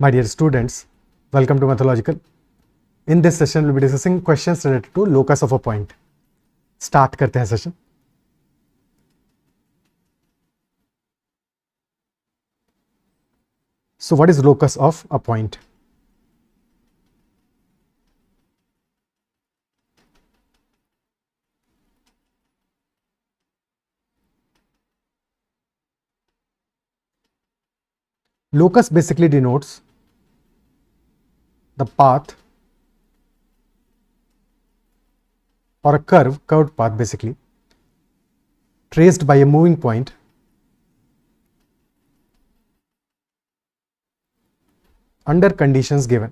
My dear students, welcome to Mathological. In this session, we'll be discussing questions related to locus of a point. Start करते हैं session. So, what is locus of a point? Locus basically denotes the path or a curved path basically, traced by a moving point under conditions given.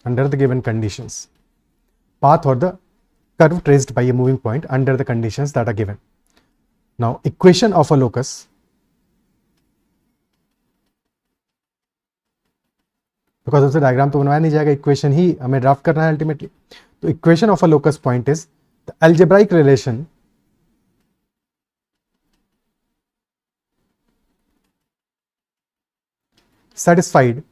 Under the given conditions. Path or the curve traced by a moving point under the conditions that are given. Now, equation of a locus, because उससे diagram तो बनवाया नहीं जाएगा, equation ही हमें draft करना है ultimately. तो equation of a locus point is the algebraic relation satisfied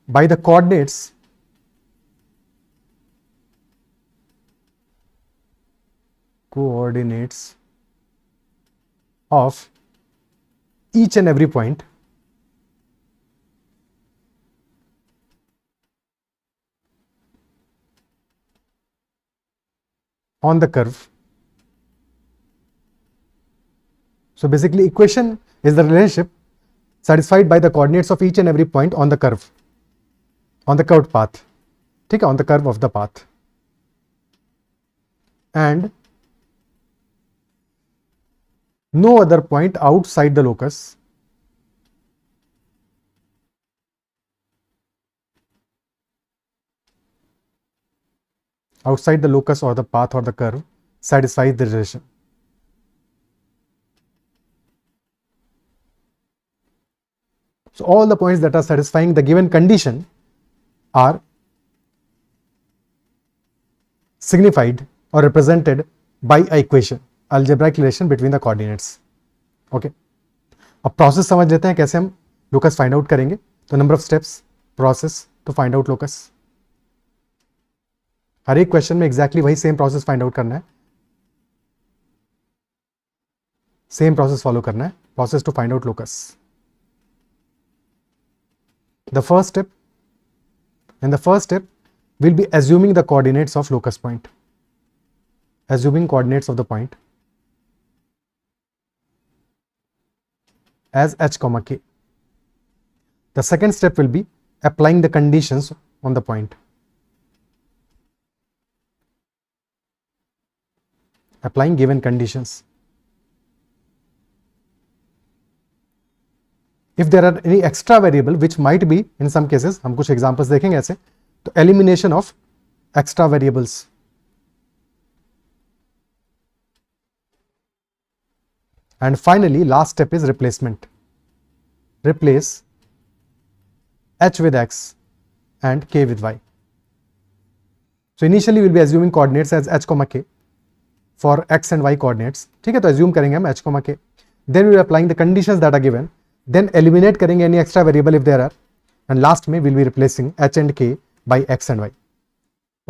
by the coordinates of each and every point on the curve. So basically equation is the relationship satisfied by the coordinates of each and every point on the curve, on the curved path, ठीक है, on the curve of the path, and no other point outside the locus or the path or the curve satisfies the relation. So all the points that are satisfying the given condition are signified or represented by a equation, algebraic relation between the coordinates. Okay. अब process समझ लेते हैं कैसे हम locus find out करेंगे. तो number of steps, process to find out locus. हर एक क्वेश्चन में एग्जैक्टली वही सेम प्रोसेस फाइंड आउट करना है, सेम प्रोसेस फॉलो करना है. Process to find out locus. The first step will be assuming the coordinates of locus point, assuming coordinates of the point as h comma k. The second step will be applying the conditions on the point, applying given conditions. If there are any extra variable which might be in some cases, हम कुछ examples देखेंगे ऐसे, तो elimination of extra variables. And finally, last step is replacement. Replace h with x and k with y. So initially we'll be assuming coordinates as h comma k for x and y coordinates. ठीक है, तो assume करेंगे हम h comma k. Then we'll be applying the conditions that are given. Then eliminate करेंगे any extra variable if there are, and last में we'll be replacing h and k by x and y.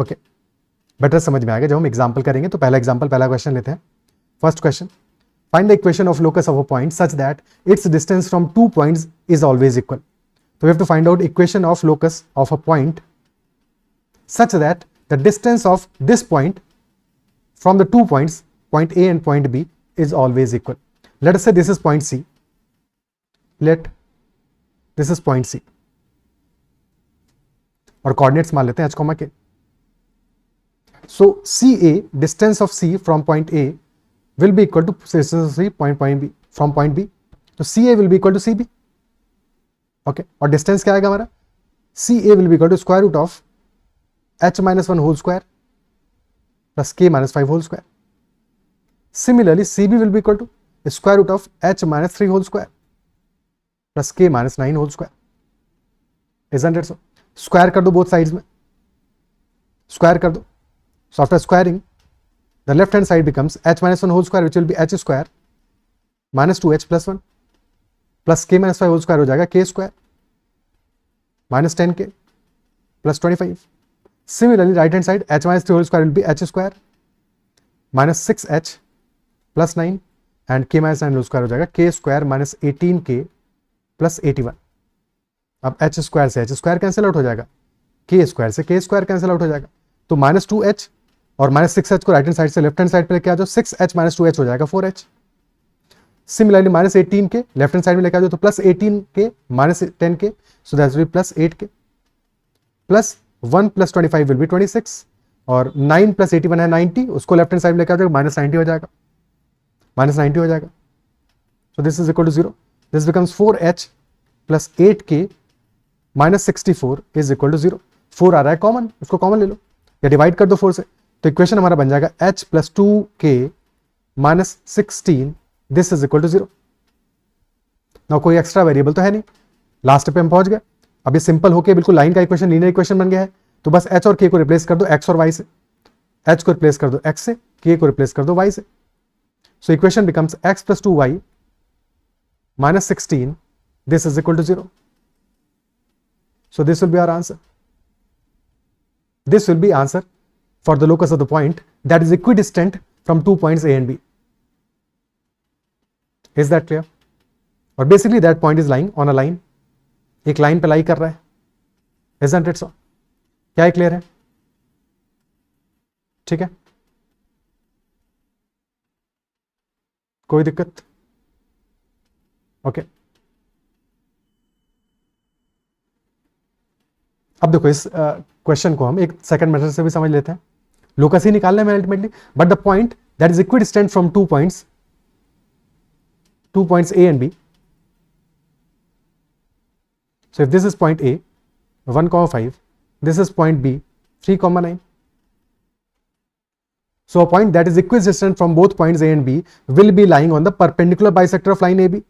Okay, better समझ में आ गया. जब हम example करेंगे तो पहला एग्जाम्पल, पहला क्वेश्चन लेते हैं. First question, find the equation of locus of a point such that its distance from two points is always equal. तो we have to find out equation of locus of a point such that the distance of this point from the two points, point A and point B, is always equal. Let us say this is point C. This is point C और coordinates मान लेते हैं h comma k. So CA, distance of C from point A will be equal to distance of C point B from point B. तो CA will be equal to CB. Okay, और distance क्या आएगा हमारा? CA will be equal to square root of h minus 1 whole square plus k minus 5 whole square. Similarly, CB will be equal to square root of h minus 3 whole square plus k minus 9 whole square. Isn't it so? Square कर दो both sides में. Square कर दो. So after squaring, the left hand side becomes h minus 1 whole square, which will be h square minus 2h plus 1 plus k minus 5 whole square हो जाएगा k square minus 10k plus 25. Similarly, right hand side h minus 3 whole square will be h square minus 6h plus 9 and k minus 9 whole square हो जाएगा k square minus 18k plus 81. अब h square से h square cancel out हो जाएगा, k square से k square cancel out हो जाएगा. तो माइनस 2h और माइनस 6h को राइट हैंड साइड से लेफ्ट हैंड साइड पे लेके आ जाओ, 6h माइनस 2h हो जाएगा 4h. सिमिलरली माइनस 18 के लेफ्ट हैंड साइड में लेके आ जाओ तो प्लस 18 के माइनस 10 के, so that will be plus 8 के प्लस 1 प्लस 25 विल बी 26 और 9 प्लस 81 है 90, उसको लेफ्ट हैंड साइड में लेके आ जाओ माइनस 90 हो जाएगा, माइनस 90 हो जाएगा. So this is equal to 0. This becomes 4h plus 8k minus 64 is equal to 0. 4 आ रहा है कॉमन, उसको कॉमन ले लो या डिवाइड कर दो 4 से, तो इक्वेशन हमारा बन जाएगा h plus 2k minus 16, this is equal to 0. ना कोई एक्स्ट्रा वेरिएबल तो है नहीं, लास्ट पे हम पहुंच गए. अब ये सिंपल होके बिल्कुल लाइन का इक्वेशन, लीनियर इक्वेशन बन गया है. तो बस h और k को रिप्लेस कर दो x और y से, h को रिप्लेस कर दो x से, k को रिप्लेस कर दो y से. So equation becomes x plus 2y minus 16, this is equal to 0. So this will be our answer. This will be answer for the locus of the point that is equidistant from 2 points A and B. Is that clear? Or basically that point is lying on a line. एक line पे लाई कर रहा है. Isn't it so? क्या है, clear है? ठीक है, कोई दिक्कत? ओके. अब देखो इस क्वेश्चन को हम एक सेकंड मेथड से भी समझ लेते हैं. लोकस ही निकालना है ultimately, but the point that is equidistant from 2 points A and B. So if this is point A 1,5, this is point B 3,9. So a point that is equidistant from both points A and B will be lying on the perpendicular bisector of line AB.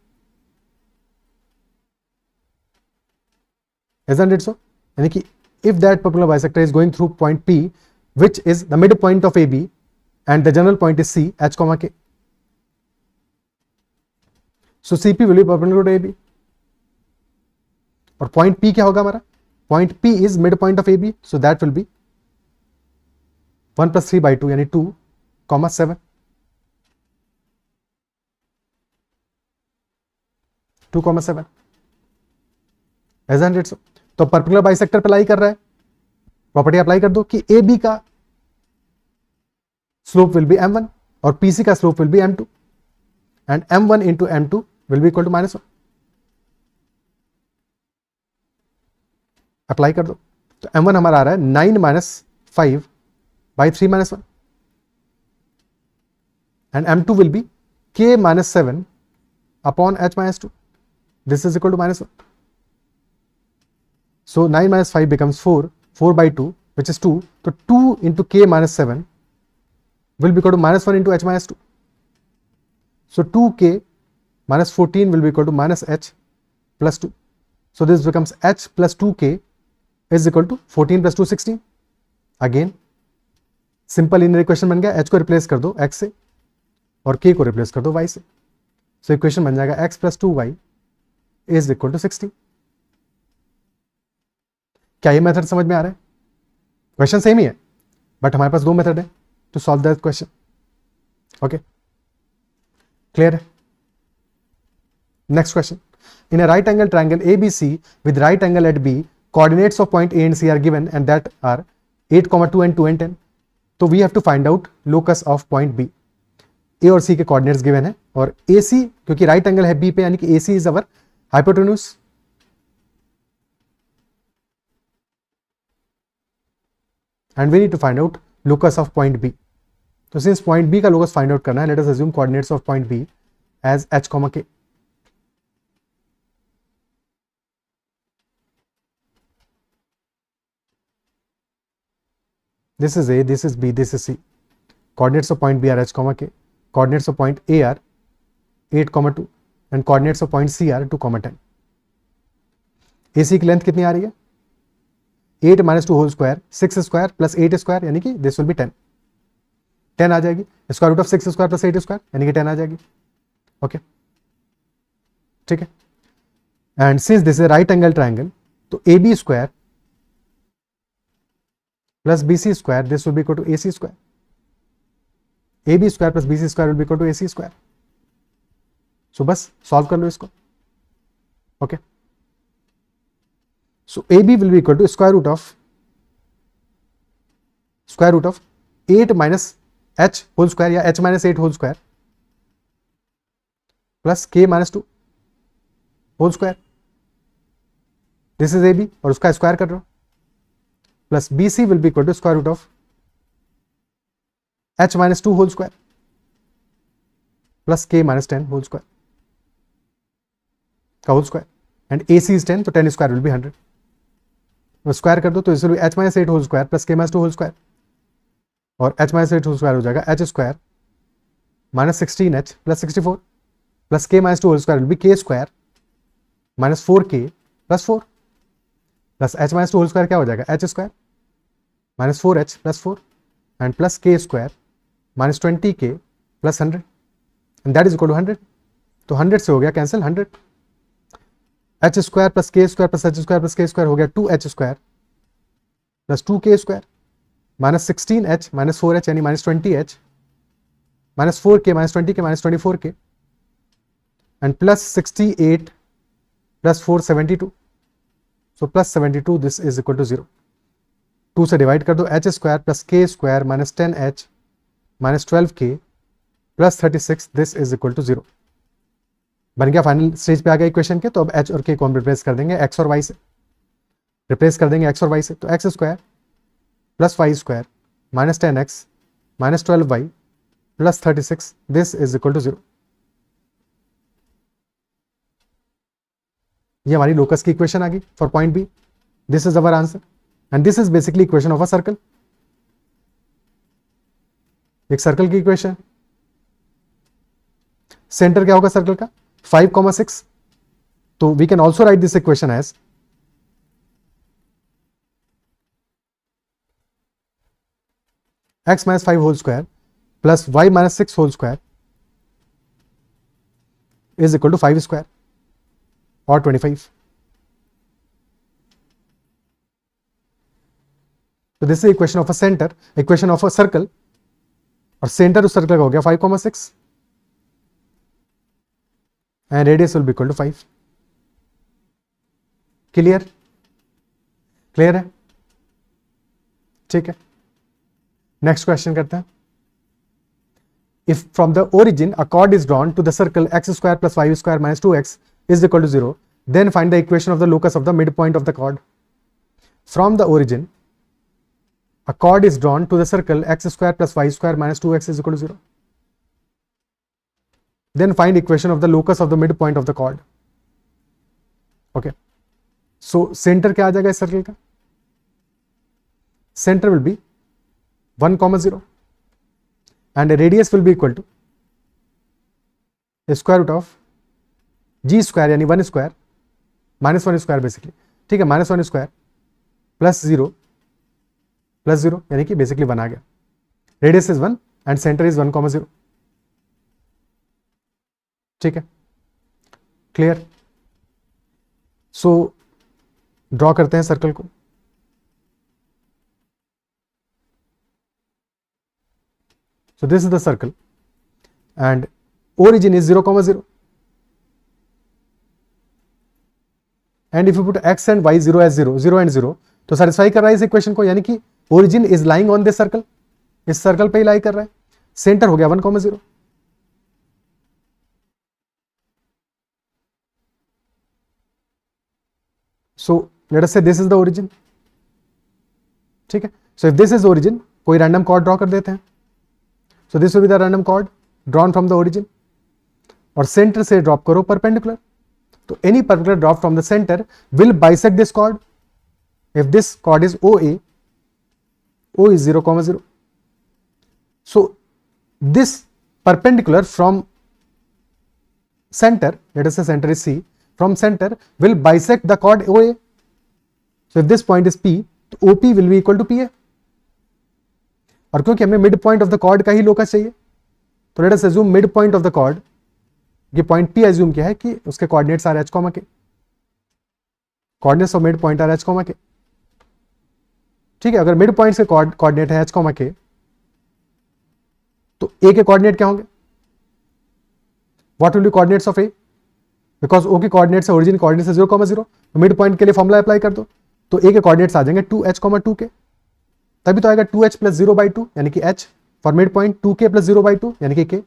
Isn't it so? यानी कि if that perpendicular bisector is going through point P, which is the midpoint of AB, and the general point is C, H, K. So CP will be perpendicular to AB. और point P क्या होगा हमारा? Point P is midpoint of AB, so that will be 1 plus 3 by 2 यानी 2, 7. 2,7. Isn't it so? तो perpendicular bisector पे apply कर रहा है, प्रॉपर्टी अप्लाई कर दो कि ए बी का स्लोप विल बी m1 और pc का slope will be m2 and m1 into m2 will be equal to -1. Apply कर दो तो m1 हमारा आ रहा है 9 minus 5 by 3 minus 1 and m2 will be k minus 7 upon h minus 2, this is equal to -1. So 9 minus 5 becomes 4, 4 by 2, which is 2. So 2 into k minus 7 will be equal to -1 into h minus 2. So 2k minus 14 will be equal to minus h plus 2. So this becomes h plus 2k is equal to 14 plus 2, 16. Again, simple linear equation बन गया. h को replace कर दो x से और k को replace कर दो y से. So इक्वेशन बन जाएगा x plus 2y is equal to 16. क्या ये मेथड समझ में आ रहा है? क्वेश्चन सेम ही है, बट हमारे पास 2 मेथड है to solve that question. Okay, clear है? Next question. In a right angle triangle ABC with right angle at B, coordinates of point A and C are given and that are 8, 2 and 2 and 10. तो we have to find out locus of point B. A और C के coordinates given है और AC क्योंकि right angle है B पे यानी कि AC is our hypotenuse. And we need to find out locus of point B. So since point B का locus find out करना है, let us assume coordinates of point B as h, k. This is A, this is B, this is C. Coordinates of point B are h, k. Coordinates of point A are 8, 2 and coordinates of point C are 2, 10. AC की length कितनी आ रही है? 8 minus 2 whole square 6 square plus 8 square यानी कि this will B 10 10 आ जाएगी. Square root of 6 square plus 8 square यानी कि 10 आ जाएगी. ओके ठीक है. And since this is right angle triangle तो A B square plus B C square this will be equal to A C square. A B square plus B C square will be equal to A C square. So बस solve कर लो इसको. Okay so A B will be equal to square root of 8 minus H whole square या H minus 8 whole square plus K minus 2 whole square. This is A B और उसका square कर रहे हो. Plus B C will be equal to square root of H minus 2 whole square plus K minus 10 whole square का whole square. And A C is 10 तो 10 square will B 100. Square कर दो तो इस will be H minus 8 whole square plus K minus 2 whole square और H minus 8 whole square हो जाएगा H square minus 16h plus 64 plus K minus 2 whole square will be K square minus 4k plus 4 plus H minus 2 whole square क्या हो जाएगा H square minus 4h plus 4 and plus K square minus 20k plus 100 and that is equal to 100. तो 100 से हो गया cancel 100. H square plus K square plus H square plus K square हो गया 2h square plus 2k square minus 16h minus 4h यानी minus 20h minus 4k minus 20k minus 24k and plus 68 प्लस 4 72. So plus 72 this is equal to 0. 2 से divide कर दो H square plus K square minus 10h minus 12k plus 36 this is equal to 0. बन गया. Final stage पे आ गया equation के. तो अब h और k को हम रिप्लेस कर देंगे x और y से. रिप्लेस कर देंगे x और y से. तो x square plus Y square minus 10x minus 12y plus 36 this is equal to 0. ये हमारी लोकस की इक्वेशन आ गई for point B. This is our answer and this is basically equation of a circle. एक circle की equation. Centre क्या होगा circle का 5,6. तो we can also write this equation as x minus 5 whole square plus y minus 6 whole square is equal to 5 square or 25. So this is equation of a center, equation of a circle और center उस circle का हो गया 5,6 and radius will be equal to 5. Clear? Clear है? ठीक है. Next question करते हैं. If from the origin a chord is drawn to the circle x square plus 5 square minus 2x is equal to 0, then find the equation of the locus of the mid point of the chord. From the origin a chord is drawn to the circle x square plus 5 square minus 2x is equal to 0, then find equation of the locus of the mid point of the chord. Okay so centre क्या आ जाएगा इस circle का. Centre will be 1,0 and radius will be equal to square root of g square यानी 1 square minus 1 square basically. ठीक है minus 1 square plus 0 यानी कि बेसिकली 1 आ गया. Radius is 1 and centre is 1,0. ठीक है क्लियर. सो ड्रॉ करते हैं सर्कल को. So this is the circle and origin is 0,0 and if you put x and y 0 as 0 and 0 तो satisfy कर रहा है इस इक्वेशन को. यानी कि origin is lying on this circle, इस सर्कल पे ही लाई कर रहा है. सेंटर हो गया 1,0. So let us say this is the origin. ठीक है. So if this is origin कोई रैंडम कॉर्ड ड्रॉ कर देते हैं. So this will be the random chord drawn from the origin और सेंटर से ड्रॉप करो परपेंडिकुलर. तो any particular drop from the center will bisect this chord. If this chord is OA, O is 0,0. So this perpendicular from center, let us say center is C, from center will bisect the chord OA. So if this point is P, तो OP will be equal to PA, और क्योंकि हमें mid point of the chord का ही locus चाहिए, तो let us assume mid point of the chord, ये point P assume किया है कि उसके coordinates are h, K coordinates of mid point are h, K. ठीक है, अगर मिड पॉइंट के कोऑर्डिनेट है h, के, तो A के कोऑर्डिनेट क्या होंगे? What will be coordinates of A? Because O के कोऑर्डिनेट्स है, ओरिजिन कोऑर्डिनेट्स है 0, 0, तो मिड पॉइंट के लिए फॉर्मुला अप्लाई कर दो, तो A के कोऑर्डिनेट्स आ जाएंगे 2h, 2k, तभी तो आएगा 2h प्लस 0/2 यानी कि h for mid point, 2k plus 0/2 यानी कि k।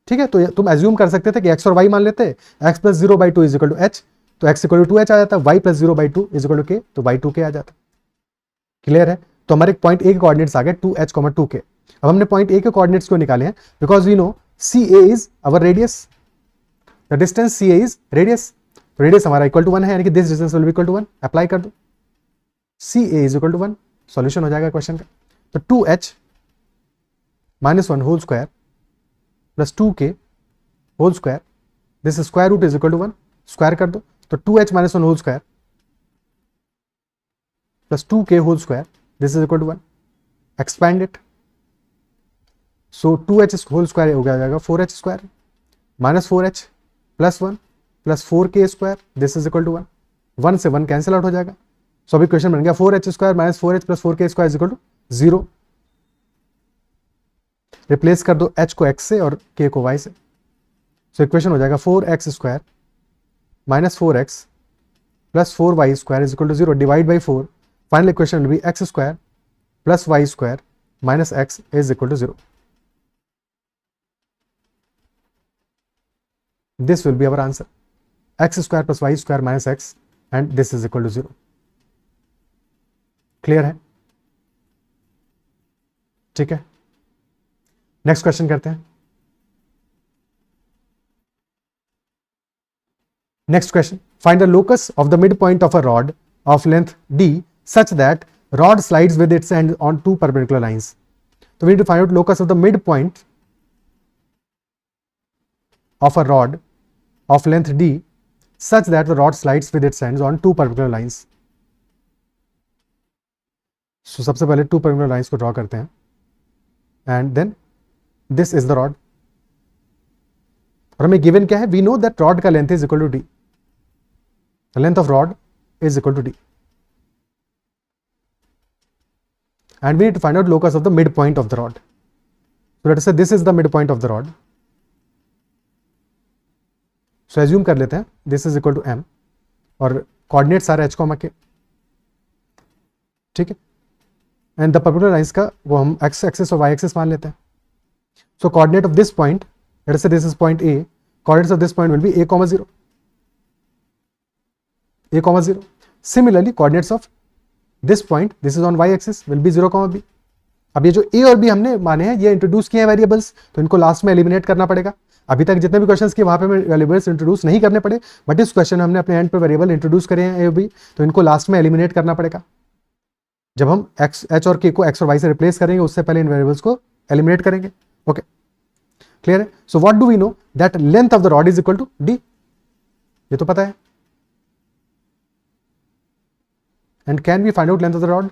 ठीक है, तो तुम एज्यूम कर सकते थे कि x और y मान लेते, x plus 0/2 is equal to h, तो x इक्वल टू 2h आ जाता, y plus 0/2 is equal to k, तो y 2k आ जाता। क्लियर है? तो हमारे पॉइंट A के कोऑर्डिनेट्स आ गए 2h, 2k। अब हमने पॉइंट A के कोऑर्डिनेट्स क्यों निकाले हैं? Because we know CA is our radius, the distance CA is radius, radius हमारा इक्वल टू 1 है, यानी कि this distance will be equal to 1, apply कर दो, CA is equal to 1, solution हो जाएगा क्वेश्चन का। तो 2h minus 1 whole square plus 2k whole square, this square root is equal to 1, square कर दो, तो 2h minus 1 whole square plus 2k whole square, this is equal to 1, expand it, so 2h whole square हो जाएगा 4h square minus 4h plus 1 plus 4k square, this is equal to 1, 1 से 1 cancel out हो जाएगा। सो अभी question बन गया 4h square minus 4h plus 4k square is equal to 0। Replace कर दो h को x से और k को y से, सो इक्वेशन हो जाएगा 4x square minus 4x plus 4y square is equal to 0, divide by 4, final equation will be x square plus y square minus x is equal to 0। This will be our answer, x square plus y square minus x, and this is equal to 0. Clear है? ठीक है, next question करते हैं। Next question, find the locus of the mid point of a rod of length d such that rod slides with its end on two perpendicular lines. तो we need to find out locus of the mid point of a rod of length d such that the rod slides with its ends on two perpendicular lines. So सबसे पहले two perpendicular lines को draw करते हैं, and then this is the rod, और हमें given क्या है? We know that rod का length is equal to d, the length of rod is equal to d, and we need to find out locus of the midpoint of the rod. So let us say this is the midpoint of the rod. So assume कर लेते हैं this is equal to m, और coordinates are h, k, ठीक है, and the perpendicular lines का वो हम x axis और y axis मान लेते हैं. So coordinate of this point, let us say this is point A, coordinates of this point will be a, 0, a, 0. Similarly, coordinates of this point, this is on y axis, will be 0, b. अब ये जो a और b हमने माने हैं, ये introduce किए हैं वेरिएबल्स, तो इनको लास्ट में एलिमिनेट करना पड़ेगा. अभी तक जितने भी क्वेश्चंस किए वहां पे वेरिएबल्स इंट्रोड्यूस नहीं करने पड़े, बट इस क्वेश्चन में हमने अपने एंड पे वेरिएबल इंट्रोड्यूस करे हैं a और b, तो इनको लास्ट में एलिमिनेट करना पड़ेगा. जब हम h और k को x और y से रिप्लेस करेंगे, उससे पहले इन वेरिएबल्स को एलिमिनेट करेंगे. ओके, क्लियर है? So what do we know? That length of the rod is equal to d, ये तो पता है. And can we find out length of the rod?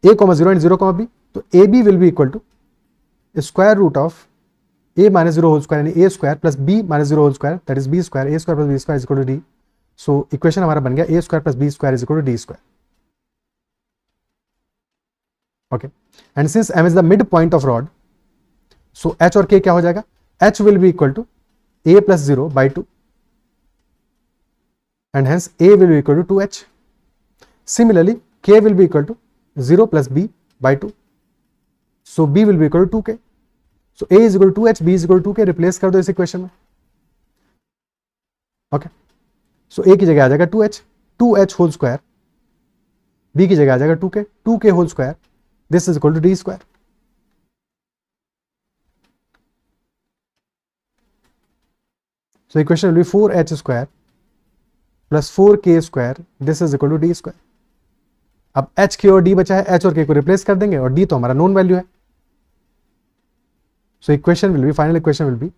a, 0 and 0, b, तो ab will be equal to square root of a minus 0 whole square, यानी a square plus b minus 0 whole square, that is b square, a square plus b square is equal to d. So equation हमारा बन गया a square plus b square is equal to d square. Okay, and since m is the mid point of rod, so h और k क्या हो जाएगा? h will be equal to a plus 0 by 2, and hence a will be equal to 2h. Similarly, k will be equal to 0 plus b by 2. So b will be equal to 2k. So a is equal to 2h, b is equal to 2k. Replace कर दो इस equation में. Okay, so a की जगह आ जाएगा 2h, 2h whole square, b की जगह आ जाएगा 2k, 2k whole square, this is equal to d square. So equation will be 4h square plus 4k square, this is equal to D square. अब h k और d बचा है, h और k को replace कर देंगे, और d तो हमारा नोन वैल्यू है. So equation will be, final equation will be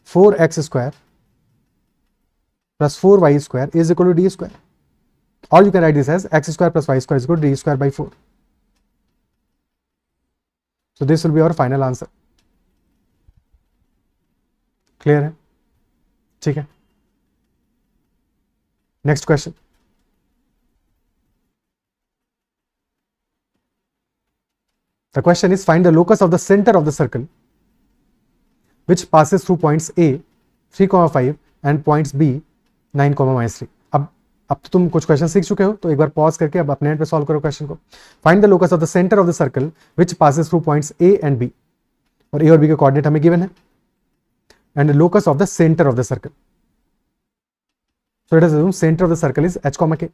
4x square plus 4y square is equal to D square. or you can write this as x square plus y square is equal to d square by 4. So this will be our final answer. Clear है? ठीक है. Next question. The question is find the locus of the center of the circle which passes through points A 3,5 and points B 9,-3. अब तो तुम कुछ question सीख चुके हो, तो एक बार पॉज करके अब अपने एंड पे सॉल्व करो क्वेश्चन को. Find the locus of the centre of the circle which passes through points A and B. और ए और बी के कोऑर्डिनेट हमें गिवन है. And the locus of the centre of the circle. So let us assume centre of the circle is h, k.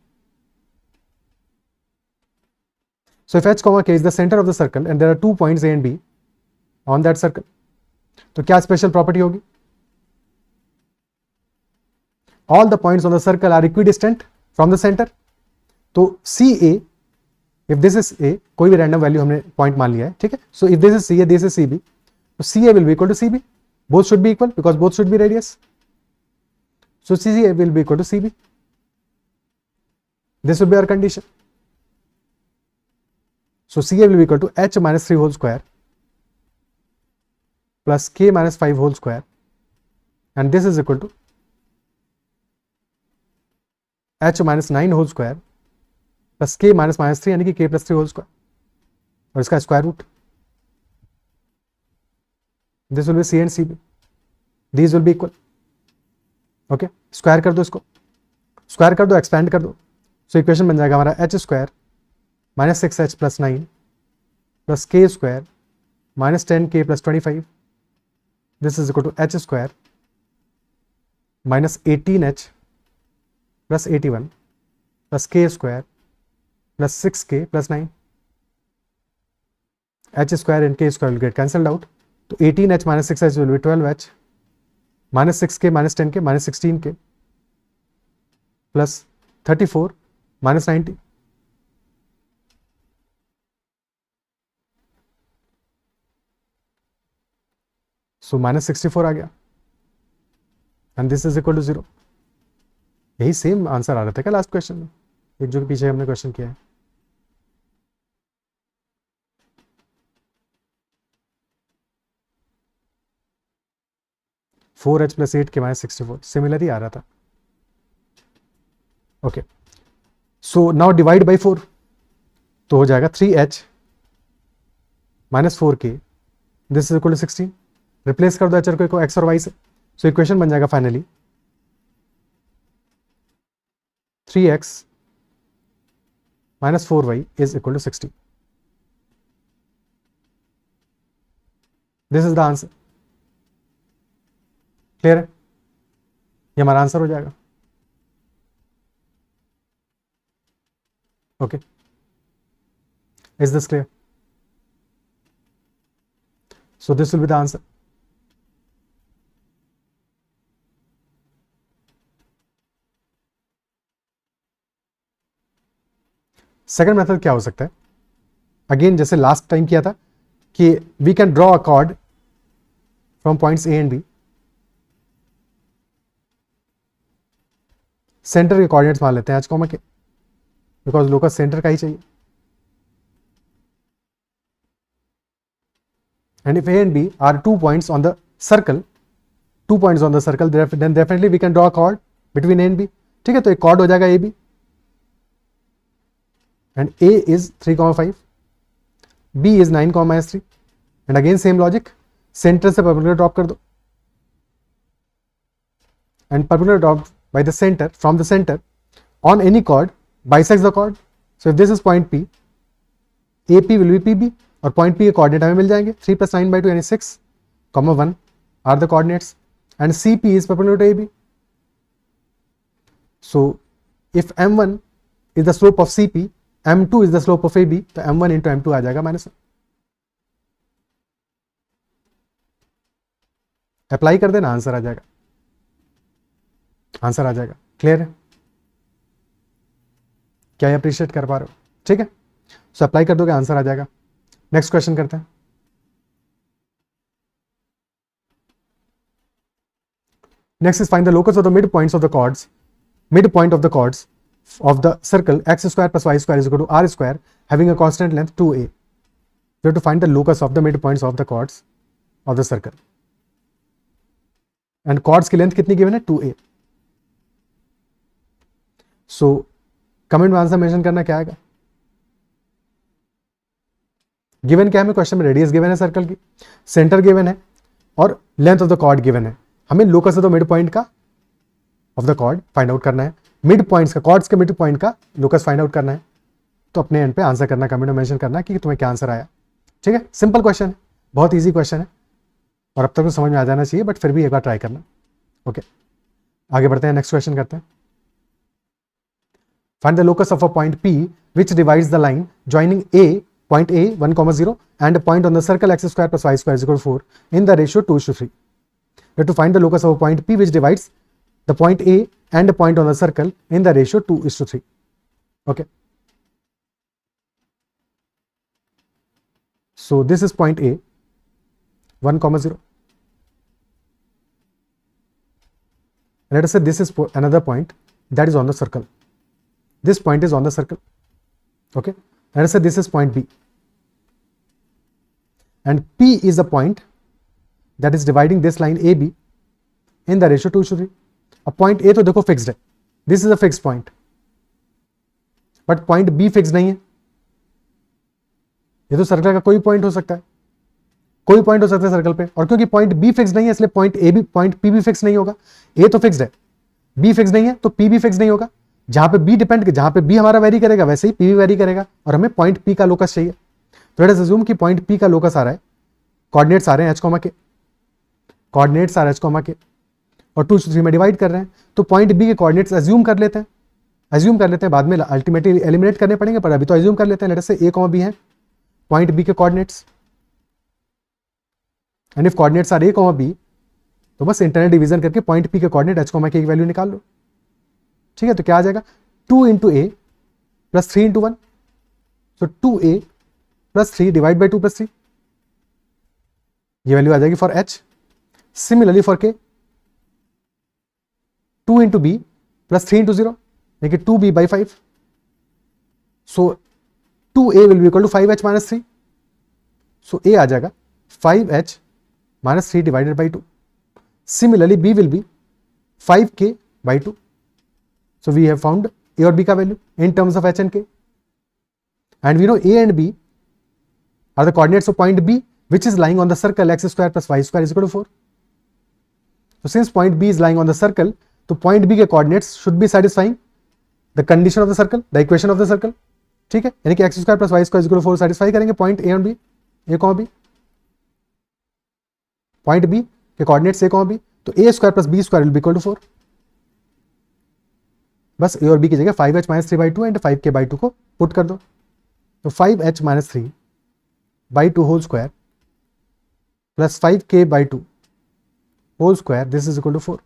So if h, k is the center of the circle and there are 2 points A and B on that circle, तो क्या special property होगी? All the points on the circle are equidistant from the center. तो CA, if this is A, कोई भी random value हमने point मान लिया है, ठीक है. So if this is CA, this is CB, तो CA will be equal to CB. Both should be equal because both should be radius. So CA will be equal to CB. This will be our condition. So CA will be equal to h minus 3 whole square plus k minus 5 whole square, and this is equal to h minus 9 whole square plus k minus -3 यानी कि k plus 3 whole square, और इसका square root. This will be C and CB. These will be equal. Okay, square कर दो, इसको square कर दो, expand कर दो. सो इक्वेशन बन जाएगा हमारा h square minus 6h plus 9 plus k square minus 10k plus 25. This is equal to h square minus 18h plus 81 plus k square plus 6k plus 9. H square and k square will get cancelled out. So 18h minus 6h will be 12h minus 6k minus 10k minus 16k plus 34 minus 90. So -64 आ गया, and this is equal to 0. यही same answer आ रहा था क्या last question में, एक जो पीछे हमने क्वेश्चन किया है. (4h + 8k - 64) सिमिलर ही आ रहा था. Okay, so now divide by 4, तो हो जाएगा 3h - 4k. This is equal to 16. Replace कर दो एच को एक्स और वाई से. सो इक्वेशन बन जाएगा finally 3x - 4y is equal to 60. This is the answer. Clear है? ये हमारा आंसर हो जाएगा. Okay, is this clear? So this will be the answer. Second method क्या हो सकता है? अगेन जैसे लास्ट टाइम किया था कि we can draw a chord from points A and B. Centre के कोऑर्डिनेट्स मान लेते हैं h, के, बिकॉज लोकस सेंटर का ही चाहिए. And if A and B are 2 points on the circle, 2 points on the circle, then definitely we can draw a chord between a and b. ठीक है, तो एक chord हो जाएगा ab, and A is 3,5, B is 9,3, and again same logic, center से perpendicular drop कर दो, and perpendicular drop by the center, from the center on any chord bisects the chord. So if this is point P, AP will be PB, और point P के coordinate हमें मिल जाएंगे 3 + 9/2 यानी 6, 1 are the coordinates, and CP is perpendicular to AB. So if M1 is the slope of CP, M2 is the slope of AB, तो M1 into M2 आ जाएगा -1. Apply कर देना, answer आ जाएगा. Answer आ जाएगा. क्लियर है? क्या ये अप्रिशिएट कर पा रहे हो? ठीक है, सो अप्लाई कर दोगे, आंसर आ जाएगा. नेक्स्ट क्वेश्चन करते हैं. Next is find the locus of the mid points of the chords, mid point of the chords of the circle x square plus y square is equal to r square having a constant length 2a. We have to find the locus of the midpoints of the chords of the circle. And chords की length कितनी given है 2a. So comment में answer mention करना क्या आएगा. Given क्या है हमें क्वेश्चन में, रेडियस गिवन है सर्कल की, सेंटर गिवन है और length of the chord given है. हमें locus of the mid point का of the chord find out करना है, मिड पॉइंट्स का, कॉर्ड्स के मिड पॉइंट का लोकस फाइंड आउट करना है. तो अपने एंड पे आंसर करना, कमेंट में मेंशन करना कि तुम्हें क्या आंसर आया. ठीक है, सिंपल क्वेश्चन है, बहुत ईजी क्वेश्चन है और अब तक तो समझ में आ जाना चाहिए, बट फिर भी एक बार ट्राई करना. ओके, आगे बढ़ते हैं, नेक्स्ट क्वेश्चन करते हैं. Find the locus of a point P which divides the line joining point A 1,0 and a point on the circle x square plus y square is equal to 4 in the ratio 2:3. You have to find the locus of a point P which divides the point A and a point on the circle in the ratio 2:3. Okay. So this is point A 1,0. Let us say this is another point that is on the circle. This point is on the circle. Okay. Let us say this is point B. And P is the point that is dividing this line AB in the ratio 2:3. अब point A तो देखो fixed है. This is a fixed point. But point B fixed नहीं है. ये तो circle का कोई पॉइंट हो सकता है, कोई पॉइंट हो सकता है सर्कल पे. और क्योंकि पॉइंट बी फिक्स नहीं है इसलिए पॉइंट ए भी, पॉइंट पी भी फिक्स नहीं होगा. ए तो फिक्स्ड है, बी फिक्स नहीं है तो पी भी फिक्स नहीं होगा. जहां पे बी डिपेंड, जहां पे बी हमारा वेरी करेगा वैसे ही पी भी वेरी करेगा और हमें पॉइंट पी का लोकस चाहिए. तो लेट्स अज्यूम कि पॉइंट पी का लोकस आ रहा है, कोऑर्डिनेट्स आ रहे हैं एच कॉमा के, कोऑर्डिनेट्स आ रहे हैं एच कॉमा के और 2 से 3 में डिवाइड कर रहे हैं. तो पॉइंट बी के कोऑर्डिनेट्स अज्यूम कर लेते हैं, बाद में अल्टीमेटली एलिमिनेट करने पड़ेंगे, पर अभी तो अज्यूम कर लेते हैं. Let's say A comma B है पॉइंट बी के coordinates, and if coordinates are A comma B तो बस इंटरनल डिवीजन करके पॉइंट पी के कोऑर्डिनेट एच कॉमा के एक वैल्यू निकाल लो. ठीक है, तो क्या आ जाएगा 2 into A plus 3 into 1. So 2a plus 3 divide by 2 plus 3, ये वैल्यू आ जाएगी फॉर एच. सिमिलरली फॉर के 2 इंटू बी प्लस 3 इंटू 0 यानी कि 2b by 5. So 2a will be equal to 5h minus 3. So a आ जाएगा 5h minus 3 divided by 2. Similarly b will be 5k by 2. So we have found A और B का value in terms of H and K, and we know A and B are the coordinates of point B which is lying on the circle x square plus y square is equal to 4. So since point B is lying on the circle, तो point B के coordinates should be satisfying the condition of the circle, the equation of the circle. ठीक है, यानी कि x square plus y square is equal to 4 satisfy करेंगे point A and B, A comma B. point B के coordinates A comma B, तो A square plus B square will be equal to 4. बस ए और B की जगह 5h minus 3 by 2 and 5k by 2 को put कर दो. तो 5h minus 3 by 2 whole square plus 5k by 2 whole square, this is equal to 4.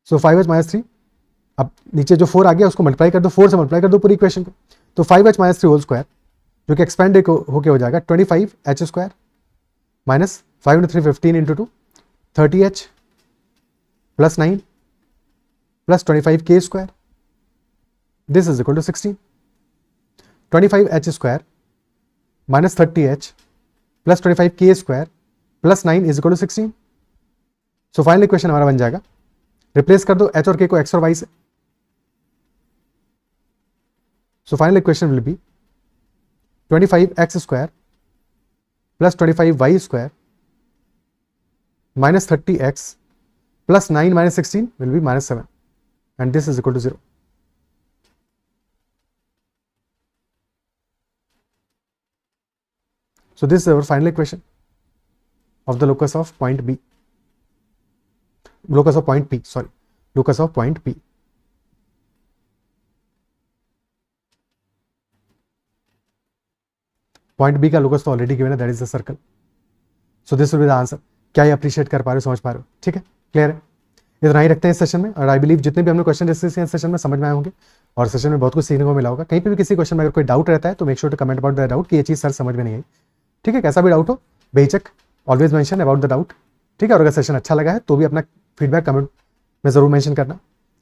So 5h minus 3, अब नीचे जो 4 आ गया उसको मल्टीप्लाई कर दो, 4 से मल्टीप्लाई कर दो पूरी इक्वेशन को. तो 5h माइनस 3 होल स्क्वायर जो कि एक्सपेंड होके हो जाएगा 25h square minus 5 into 3 15 into 2 30h plus 9 plus 25k square. This is equal to 16. 25h square minus 30h plus 25k square plus 9 is equal to 16. So final equation हमारा बन जाएगा, replace कर दो h और k को x और y से. So final equation will B 25x square plus 25y square minus 30x plus 9 minus 16 will be minus 7. And this is equal to 0. So this is our final equation of the locus of point B. Locus of point P, sorry. Locus of point P. Point B का locus तो already given है, that is the circle. So this will be the answer. क्या ये appreciate कर पा रहे हो, समझ पा रहे हो? ठीक है, क्लियर है. इतना ही रखते हैं इस सेशन में, और आई बिलीव जितने भी हमने क्वेश्चन डिस्कस किए इस सेशन में समझ में आए होंगे और सेशन में बहुत कुछ सीखने को मिला होगा. कहीं पे भी किसी क्वेश्चन में अगर कोई डाउट रहता है तो make sure to comment about the doubt कि ये चीज़ सर समझ में नहीं आई. ठीक है, कैसा भी डाउट हो बेहिचक always mention about the doubt. ठीक है, और अगर सेशन अच्छा लगा है तो भी अपना फीडबैक कमेंट में जरूर मेंशन करना.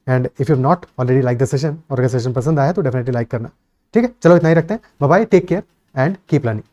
And if you not already like the session और अगर सेशन पसंद आया तो डेफिनेटली लाइक करना। ठीक है, चलो इतना ही रखते हैं। Bye bye, take care and keep learning.